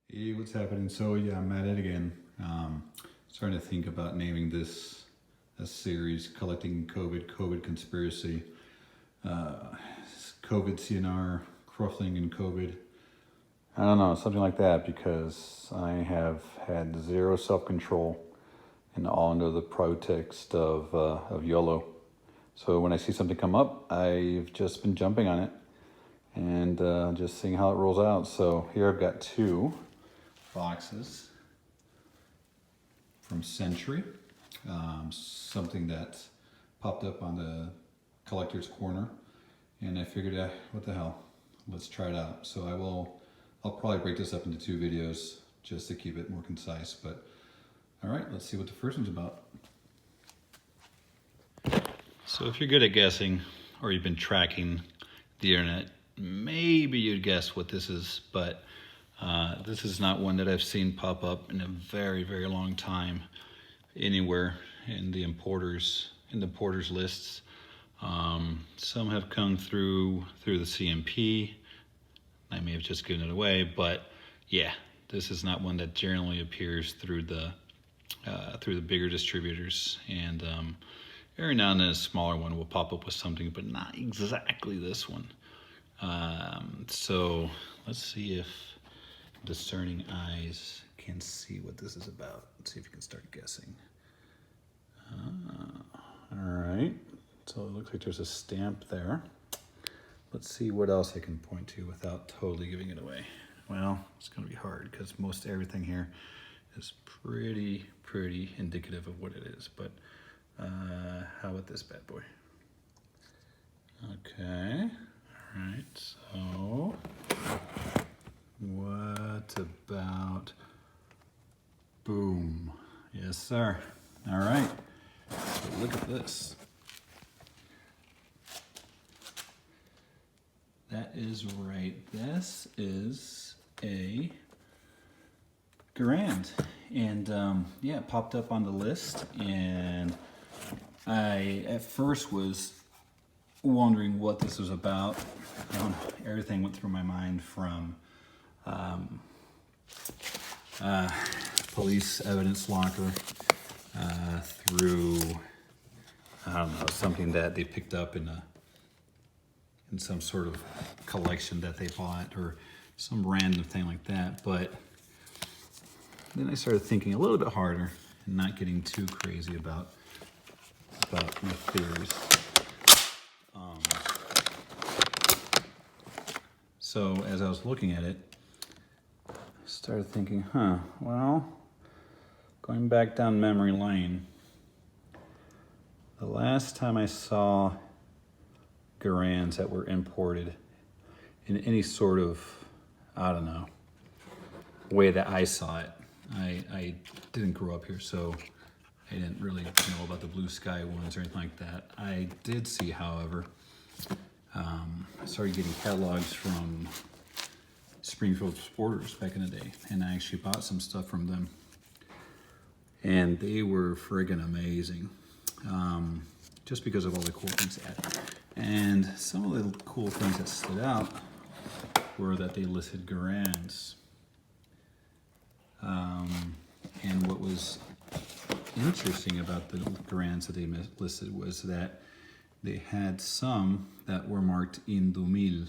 Hey, what's happening? So yeah, I'm at it again. Starting to think about naming this a series, collecting COVID conspiracy, COVID CNR, Cruffling and COVID. I don't know, something like that, because I have had zero self-control and all under the pretext of YOLO. So when I see something come up, I've just been jumping on it and just seeing how it rolls out. So here I've got two boxes from Century, something that popped up on the collector's corner, and I figured, what the hell, let's try it out. So I'll probably break this up into two videos just to keep it more concise, but all right, let's see what the first one's about. So if you're good at guessing, or you've been tracking the internet, maybe you'd guess what this is, but this is not one that I've seen pop up in a very, very long time anywhere in the importers lists. Some have come through the CMP. I may have just given it away, but yeah, this is not one that generally appears through the bigger distributors, and every now and then a smaller one will pop up with something, but not exactly this one. So let's see if discerning eyes can see what this is about. Let's see if you can start guessing. All right, so it looks like there's a stamp there. Let's see what else I can point to without totally giving it away. Well, it's gonna be hard because most everything here is pretty indicative of what it is, but how about this bad boy? Okay, all right, so what about, boom. Yes, sir. All right, so look at this. That is right. This is a Garand, and yeah, it popped up on the list, and I at first was wondering what this was about. Everything went through my mind, from police evidence locker through, I don't know, something that they picked up in some sort of collection that they bought, or some random thing like that. But then I started thinking a little bit harder and not getting too crazy about my theories. So as I was looking at it, I started thinking, well, going back down memory lane, the last time I saw Garands that were imported in any sort of, I don't know, way that I saw it. I didn't grow up here, so I didn't really know about the Blue Sky ones or anything like that. I did see, however, I started getting catalogs from Springfield Sporters back in the day, and I actually bought some stuff from them, and they were friggin' amazing, just because of all the cool things they had. And some of the cool things that stood out were that they listed Garands. And what was interesting about the Garands that they listed was that they had some that were marked Indumil,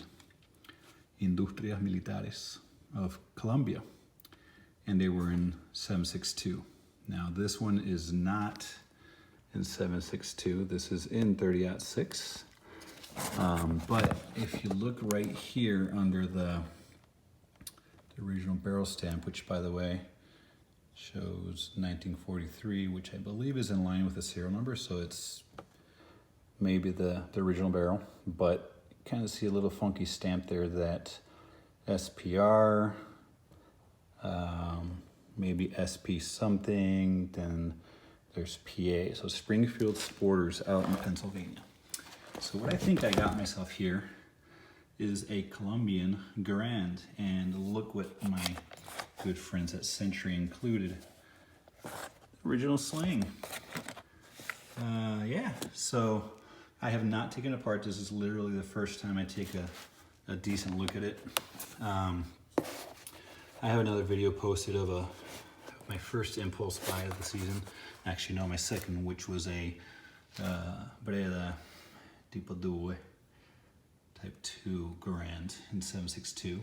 Industrias Militares of Colombia, and they were in 762. Now this one is not in 762, this is in 30-06. But if you look right here under the original barrel stamp, which by the way shows 1943, which I believe is in line with the serial number, so it's maybe the original barrel, but you kind of see a little funky stamp there, that SPR, maybe SP something, then there's PA, so Springfield Sporters out in Pennsylvania. So what I think I got myself here is a Colombian Garand, and look what my good friends at Century included. Original sling. Yeah, so I have not taken it apart. This is literally the first time I take a decent look at it. I have another video posted of my first impulse buy of the season. Actually, no, my second, which was a Breda Tipo 2 Type 2 Garand in 7.62.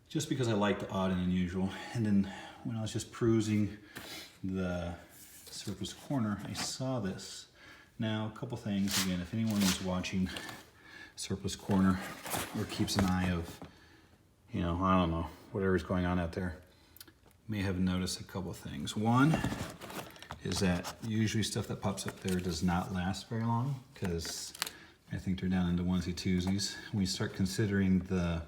Just because I like the odd and unusual. And then when I was just perusing the surface corner, I saw this. Now, a couple things. Again, if anyone is watching Surplus Corner or keeps an eye of, you know, I don't know, whatever's going on out there, may have noticed a couple things. One is that usually stuff that pops up there does not last very long, because I think they're down into onesie twosies. When you start considering the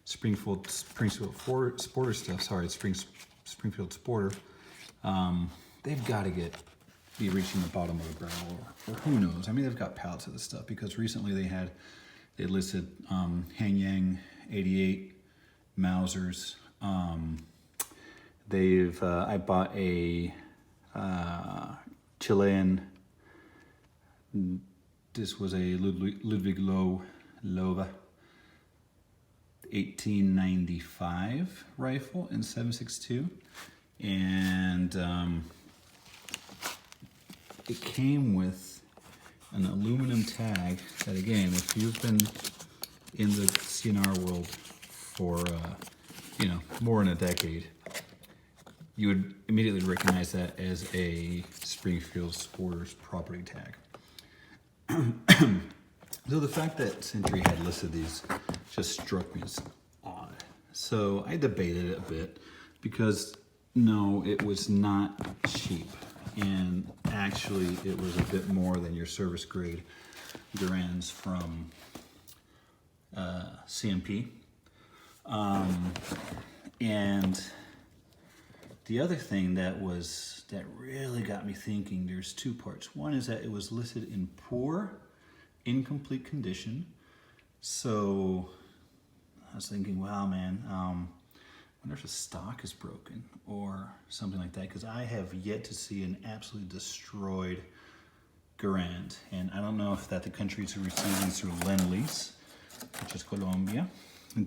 Springfield Sporter stuff, sorry, Springfield Sporter, they've got to be reaching the bottom of the barrel, or who knows. I mean, they've got pallets of this stuff, because recently they listed Hanyang 88 Mausers. I bought a Chilean, this was a Ludwig Lowe 1895 rifle in 7.62, and it came with an aluminum tag that, again, if you've been in the CNR world for you know, more than a decade, you would immediately recognize that as a Springfield Sporters property tag. So the fact that Century had listed these just struck me as odd. So I debated it a bit, because no, it was not cheap. And actually it was a bit more than your service grade Garands from CMP. And the other thing that really got me thinking, there's two parts. One is that it was listed in poor, incomplete condition. So I was thinking, wow, man, I wonder if the stock is broken or something like that, because I have yet to see an absolutely destroyed Garand. And I don't know if that the countries who received these through Lend-Lease, which is Colombia,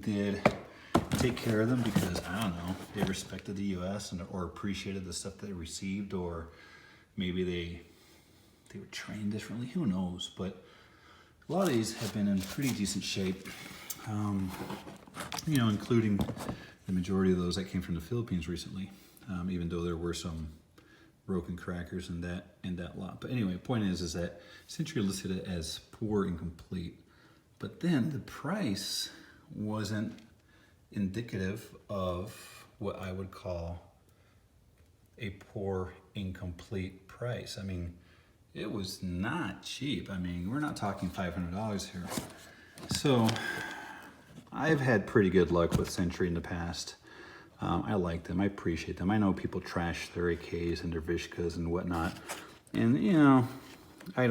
did take care of them because, I don't know, they respected the U.S. or appreciated the stuff they received, or maybe they were trained differently, who knows. But a lot of these have been in pretty decent shape, you know, including the majority of those that came from the Philippines recently, even though there were some broken crackers in that lot. But anyway, the point is that Century listed it as poor and complete, but then the price wasn't indicative of what I would call a poor, incomplete price. I mean, it was not cheap. I mean, we're not talking $500 here. So I've had pretty good luck with Century in the past. I like them, I appreciate them. I know people trash their AKs and their Vishkas and whatnot, and you know, I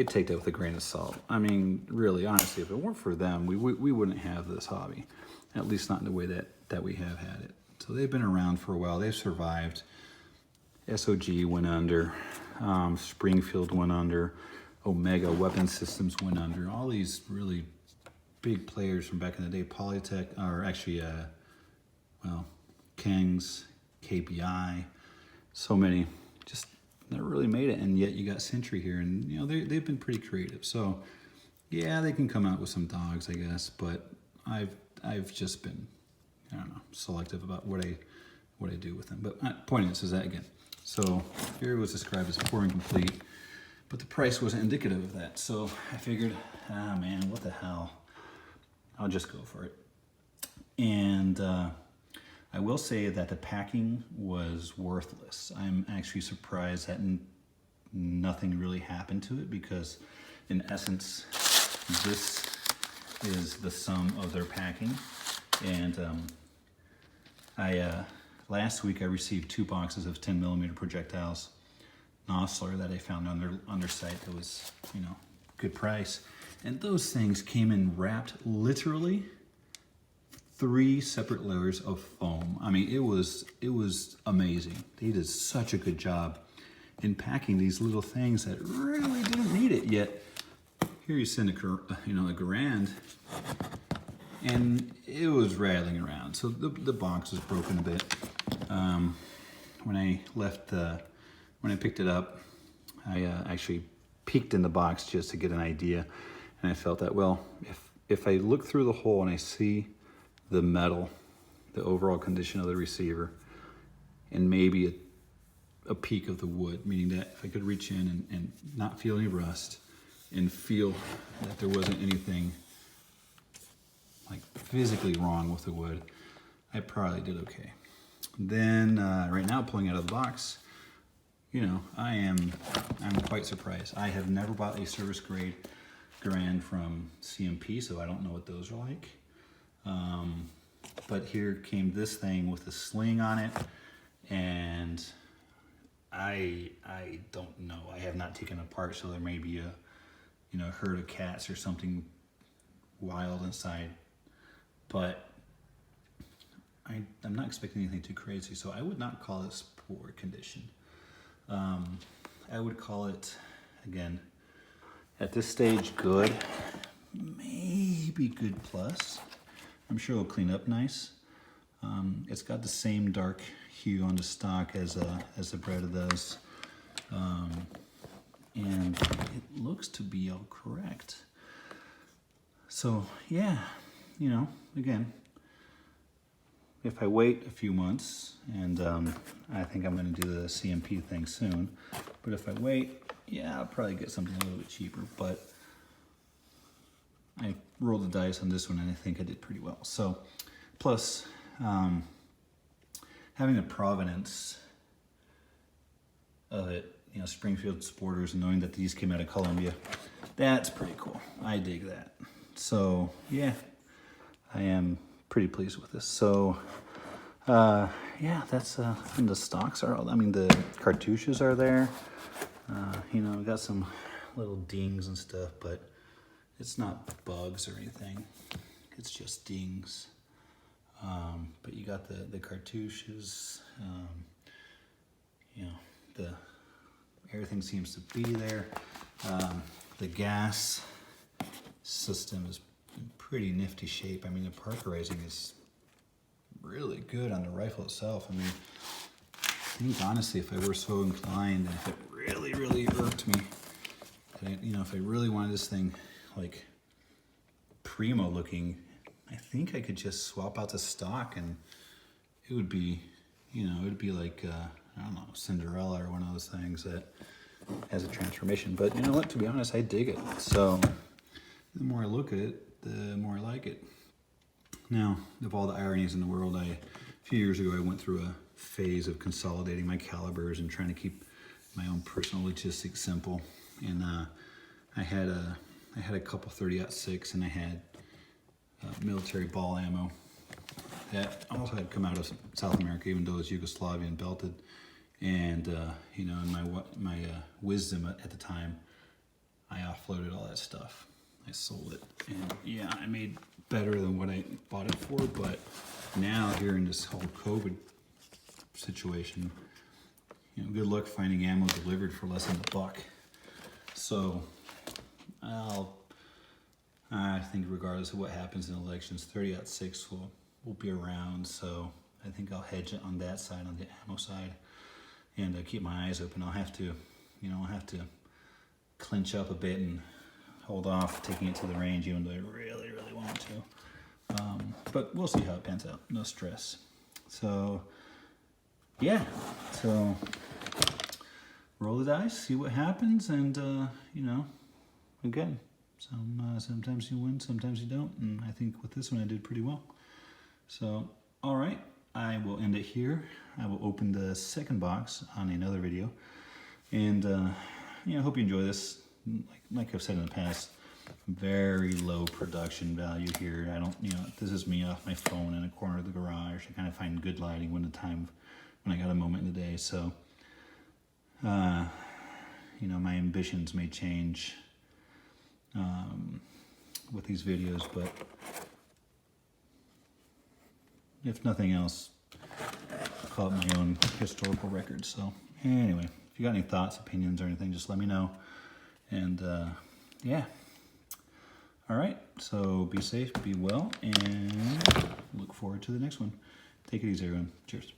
take that with a grain of salt. I mean, really, honestly, if it weren't for them, we wouldn't have this hobby, at least not in the way that we have had it. So they've been around for a while, they've survived. SOG went under, Springfield went under, Omega Weapon Systems went under, all these really big players from back in the day, Polytech, or actually, Kings, KPI, so many, just never really made it. And yet you got Century here, and you know, they've been pretty creative. So yeah, they can come out with some dogs, I guess, but I've just been, I don't know, selective about what I do with them. But point is that again, so here it was described as poor and complete, but the price wasn't indicative of that. So I figured, man, what the hell, I'll just go for it. And I will say that the packing was worthless. I'm actually surprised that nothing really happened to it, because in essence, this is the sum of their packing. And last week I received 2 boxes of 10mm projectiles, Nosler, that I found on their site that was, you know, good price. And those things came in wrapped literally 3 separate layers of foam. I mean, it was amazing. They did such a good job in packing these little things that really didn't need it. Yet here you send a Garand, and it was rattling around. So the box was broken a bit. When I left when I picked it up, I actually peeked in the box just to get an idea, and I felt that, well, if I look through the hole and I see the metal, the overall condition of the receiver, and maybe a peak of the wood, meaning that if I could reach in and not feel any rust and feel that there wasn't anything like physically wrong with the wood, I probably did okay. Then right now, pulling out of the box, you know, I'm quite surprised. I have never bought a service grade Garand from CMP, so I don't know what those are like. But here came this thing with a sling on it, and I don't know. I have not taken it apart, so there may be a herd of cats or something wild inside. But I'm not expecting anything too crazy, so I would not call this poor condition. I would call it, again, at this stage, good, maybe good plus. I'm sure it'll clean up nice. It's got the same dark hue on the stock as the Breda does, and it looks to be all correct. So yeah, you know, again, if I wait a few months, and I think I'm going to do the CMP thing soon, but if I wait, yeah, I'll probably get something a little bit cheaper. But I rolled the dice on this one, and I think I did pretty well. So, plus having the provenance of it, you know, Springfield Sporters, and knowing that these came out of Columbia, that's pretty cool. I dig that. So yeah, I am pretty pleased with this. So yeah, that's and the stocks are all, I mean, the cartouches are there. You know, got some little dings and stuff, but it's not bugs or anything. It's just dings. But you got the cartouches. You know, everything seems to be there. The gas system is in pretty nifty shape. I mean, the parkerizing is really good on the rifle itself. I mean, I think honestly, if I were so inclined, and if it really, really irked me, that you know, if I really wanted this thing like primo looking, I think I could just swap out the stock, and it would be, you know, it would be like I don't know, Cinderella or one of those things that has a transformation. But you know what? To be honest, I dig it. So the more I look at it, the more I like it. Now, of all the ironies in the world, a few years ago I went through a phase of consolidating my calibers and trying to keep my own personal logistics simple. And I had a couple 30-06, and I had military ball ammo that also had come out of South America, even though it's Yugoslavian belted. And you know, in my wisdom at the time, I offloaded all that stuff. I sold it, and yeah, I made better than what I bought it for. But now, here in this whole COVID situation, you know, good luck finding ammo delivered for less than $1. So I think regardless of what happens in elections, 30-06 will be around. So I think I'll hedge it on that side, on the ammo side, and keep my eyes open. I'll have to clinch up a bit and hold off taking it to the range, even though I really, really want to. But we'll see how it pans out. No stress. So yeah, so roll the dice, see what happens, and you know, again, sometimes you win, sometimes you don't, and I think with this one I did pretty well. So all right, I will end it here. I will open the second box on another video, and you know, hope you enjoy this. Like I've said in the past, very low production value here. I don't, you know, this is me off my phone in a corner of the garage. I kind of find good lighting when I got a moment in the day. So, you know, my ambitions may change with these videos, but if nothing else, I'll call it my own historical record. So anyway, if you got any thoughts, opinions, or anything, just let me know. And yeah, All right, so be safe, be well, and look forward to the next one. Take it easy, everyone. Cheers.